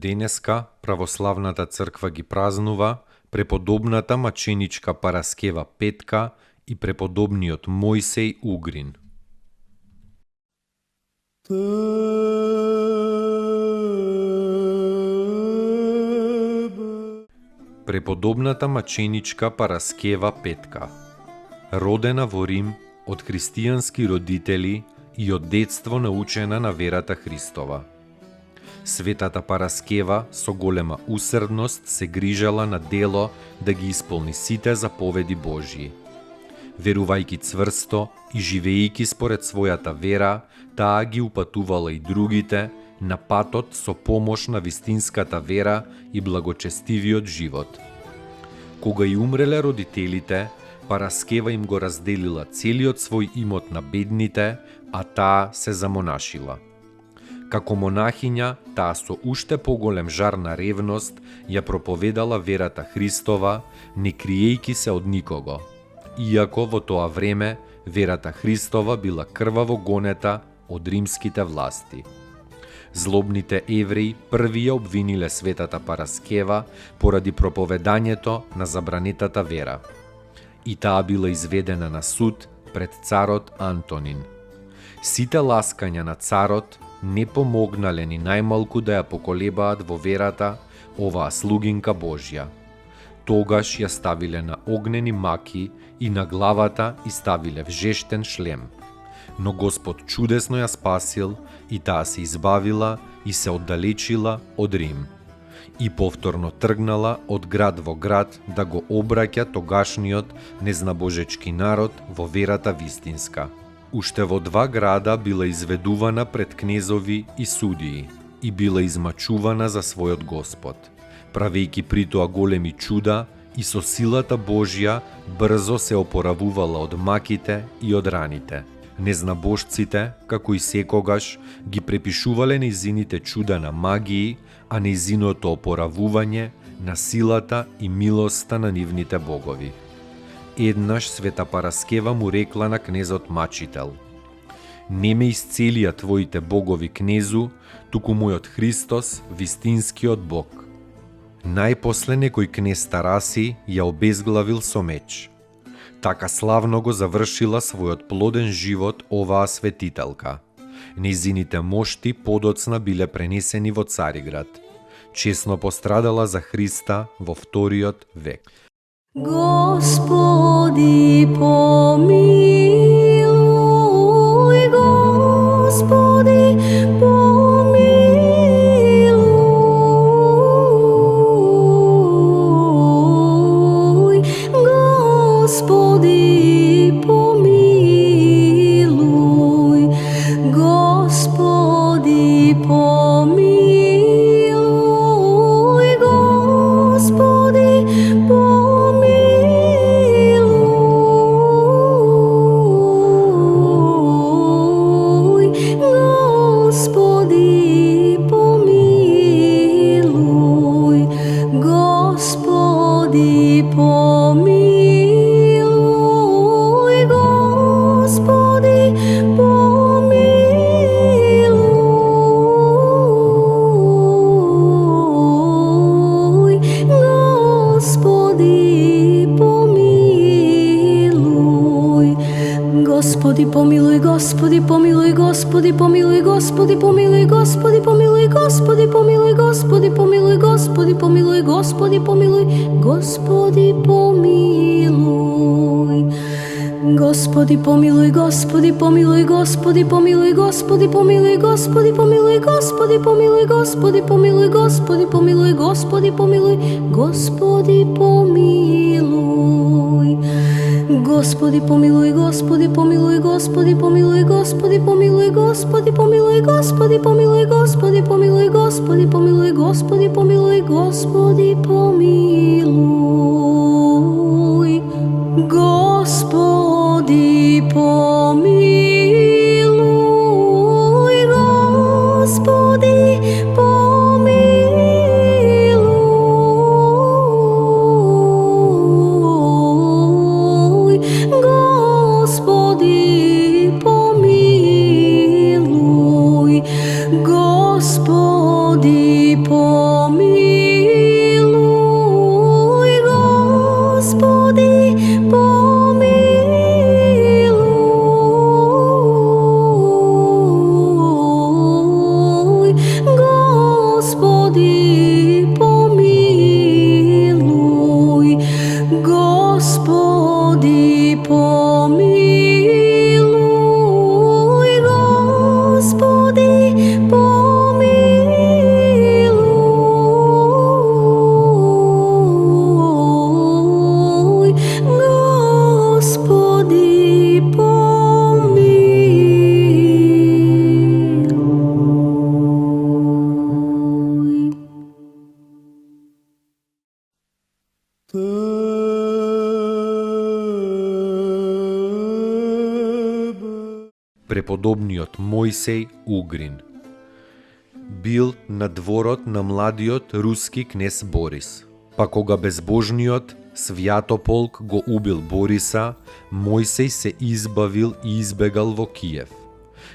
Денеска православната црква ги празнува преподобната маченичка Параскева Петка и преподобниот Мојсеј Угрин. Преподобната маченичка Параскева Петка, родена во Рим од христијански родители и од детство научена на верата Христова. Светата Параскева со голема усрдност се грижала на дело да ги исполни сите заповеди Божји. Верувајќи цврсто и живејќи според својата вера, таа ги упатувала и другите на патот со помош на вистинската вера и благочестивиот живот. Кога и умреле родителите, Параскева им го разделила целиот свој имот на бедните, а таа се замонашила. Како монахиња, таа со уште поголем жар на ревност ја проповедала верата Христова, не криејќи се од никого. Иако во тоа време верата Христова била крваво гонета од римските власти. Злобните евреи први ја обвиниле светата Параскева поради проповедањето на забранетата вера. И таа била изведена на суд пред царот Антонин. Сите ласкања на царот не помогнале ни најмалку да ја поколебаат во верата оваа слугинка Божја. Тогаш ја ставиле на огнени маки и на главата и ставиле вжештен шлем. Но Господ чудесно ја спасил и таа се избавила и се оддалечила од Рим. И повторно тргнала од град во град да го обраќа тогашниот незнабожечки народ во верата вистинска. Уште во 2 града била изведувана пред кнезови и судии и била измачувана за својот Господ, правејќи при тоа големи чуда и со силата Божја брзо се опоравувала од маките и од раните. Незнабожците, како и секогаш, ги препишувале нејзините чуда на магии, а нејзиното опоравување на силата и милоста на нивните богови. Еднаш света Параскева му рекла на кнезот Мачител: "Не ме исцелија твоите богови, кнезу, туку мојот Христос, вистинскиот Бог." Најпосле некој кнез Тараси ја обезглавил со меч. Така славно го завршила својот плоден живот оваа светителка. Нејзините мошти подоцна биле пренесени во Цариград. Чесно пострадала за Христа во 2 век. Господи, помилуј, Господи, помилуј, Господи, помилуј, Господи, помилуј, Господи, Господи, помилуј, Господи, помилуј, Господи, помилуј, Господи, помилуј, Господи, помилуј, Господи, помилуј, Господи, помилуј, Господи, помилуј, Господи, помилуј, Господи, помилуј. Господи, помилуј, Господи, помилуј, Господи, помилуј, Господи, помилуј, Господи, помилуј, Господи, помилуј, Господи, помилуј, Господи, помилуј, Господи, помилуј, Господи, помилуј. Господи помилуй, Господи помилуй, Господи помилуй, Господи помилуй, Господи помилуй, Господи помилуй, Господи помилуй, Господи помилуй, Господи помилуй, Господи помилуй, Господи помилуй, Господи помилуй, Господи помилуй, Господи помилуй, Господи помилуй, Господи помилуй, Господи помилуй, Господи помилуй, Господи помилуй. Преподобниот Мојсей Угрин бил на дворот на младиот руски кнез Борис. Па кога безбожниот Свјатополк го убил Бориса, Мојсей се избавил и избегал во Киев.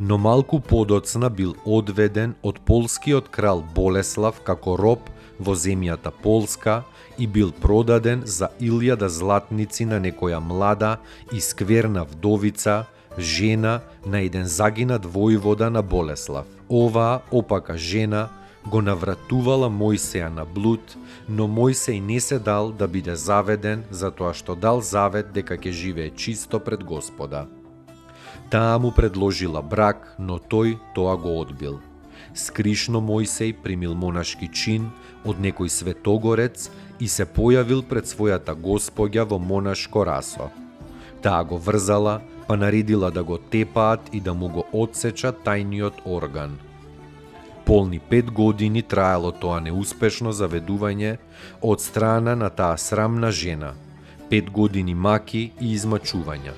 Но малку подоцна бил одведен од полскиот крал Болеслав како роб во земјата Полска и бил продаден за 1000 златници на некоја млада и скверна вдовица, жена на еден загинат војвода на Болеслав. Оваа опака жена го навратувала Мојсеја на блуд, но Мојсей не се дал да биде заведен, затоа што дал завет дека ќе живее чисто пред Господа. Таа му предложила брак, но тој тоа го одбил. Скришно Мојсей примил монашки чин од некој светогорец и се појавил пред својата Господја во монашко расо. Таа го врзала, па наредила да го тепаат и да му го одсечат тајниот орган. Полни 5 години траело тоа неуспешно заведување од страна на таа срамна жена, 5 години маки и измачувања.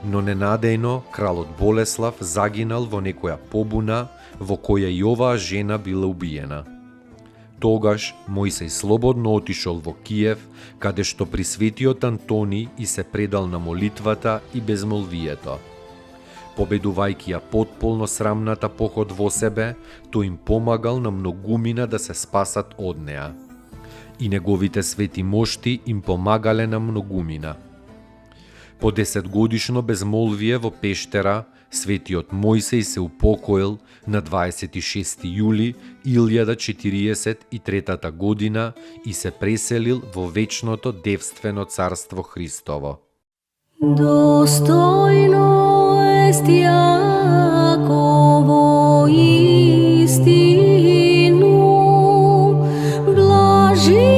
Но ненадејно кралот Болеслав загинал во некоја побуна во која и оваа жена била убиена. Тогаш Мојсей слободно отишол во Киев, каде што при светиот Антони и се предал на молитвата и безмолвието. Победувајќи ја потполно срамната поход во себе, тој им помагал на многумина да се спасат од неа. И неговите свети мошти им помагале на многумина. По 10 годишно безмолвие во пештера, светиот Мојсей се упокоил на 26 јули 1043 година и се преселил во вечното девствено царство Христово. Достойно ест Јаково истину, блажити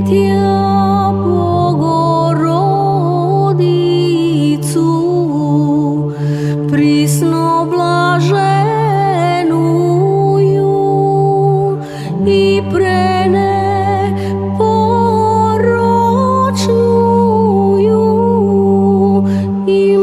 тя Богородицу, присно блаженую и пренепорочную и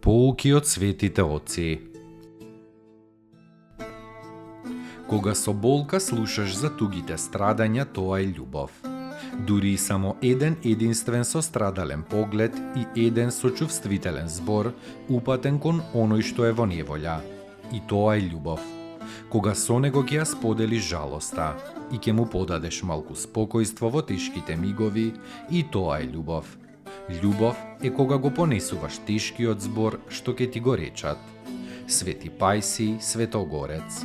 Поуки од светите оци. Кога со болка слушаш за тугите страдања, тоа е љубов. Дури и само еден единствен сострадален поглед и еден сочувствителен збор упатен кон оној што е во неволја. И тоа е љубов. Кога со него ќе ја споделиш жалоста и ќе му подадеш малку спокојство во тешките мигови, и тоа е љубов. Љубов е кога го понесуваш тешкиот збор што ќе ти го речат. Свети Пајси Светогорец.